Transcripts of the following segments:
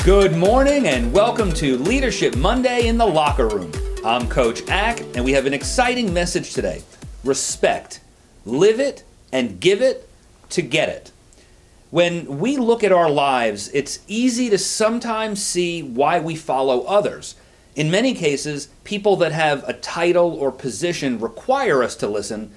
Good morning and welcome to Leadership Monday in the Locker Room. I'm Coach Ack and we have an exciting message today. Respect. Live it and give it to get it. When we look at our lives, it's easy to sometimes see why we follow others. In many cases, people that have a title or position require us to listen,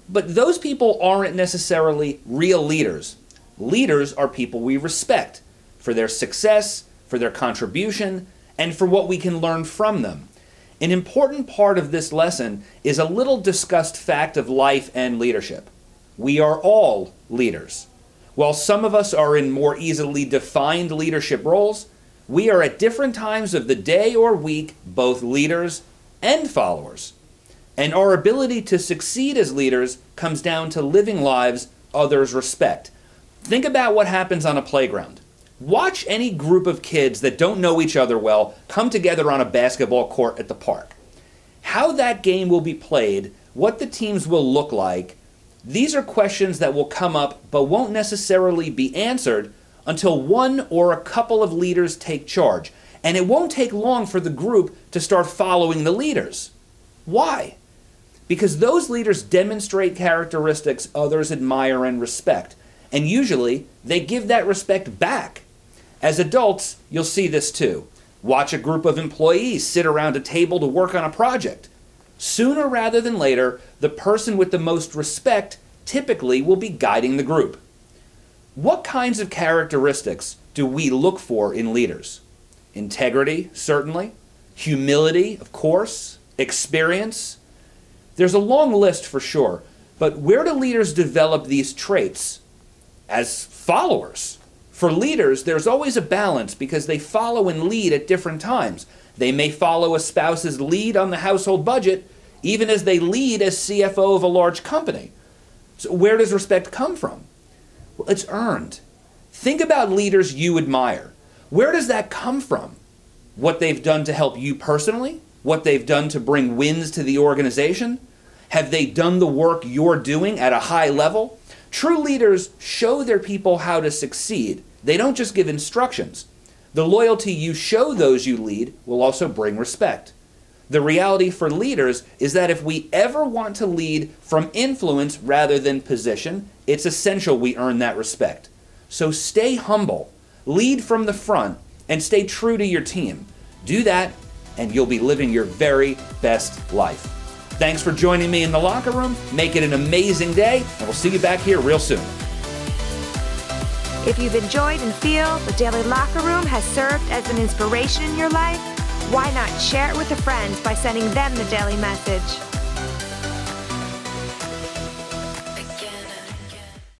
but those people aren't necessarily real leaders. Leaders are people we respect for their success, for their contribution, and for what we can learn from them. An important part of this lesson is a little discussed fact of life and leadership. We are all leaders. While some of us are in more easily defined leadership roles, we are at different times of the day or week both leaders and followers. And our ability to succeed as leaders comes down to living lives others respect. Think about what happens on a playground. Watch any group of kids that don't know each other well come together on a basketball court at the park. How that game will be played, what the teams will look like, these are questions that will come up but won't necessarily be answered until one or a couple of leaders take charge. And it won't take long for the group to start following the leaders. Why? Because those leaders demonstrate characteristics others admire and respect. And usually, they give that respect back. As adults, you'll see this too. Watch a group of employees sit around a table to work on a project. Sooner rather than later, the person with the most respect typically will be guiding the group. What kinds of characteristics do we look for in leaders? Integrity, certainly. Humility, of course. Experience. There's a long list for sure, but where do leaders develop these traits? As followers. For leaders, there's always a balance because they follow and lead at different times. They may follow a spouse's lead on the household budget, even as they lead as CFO of a large company. So where does respect come from? Well, it's earned. Think about leaders you admire. Where does that come from? What they've done to help you personally? What they've done to bring wins to the organization? Have they done the work you're doing at a high level? True leaders show their people how to succeed. They don't just give instructions. The loyalty you show those you lead will also bring respect. The reality for leaders is that if we ever want to lead from influence rather than position, it's essential we earn that respect. So stay humble, lead from the front, and stay true to your team. Do that, and you'll be living your very best life. Thanks for joining me in the locker room. Make it an amazing day, and we'll see you back here real soon. If you've enjoyed and feel the Daily Locker Room has served as an inspiration in your life, why not share it with a friend by sending them the daily message?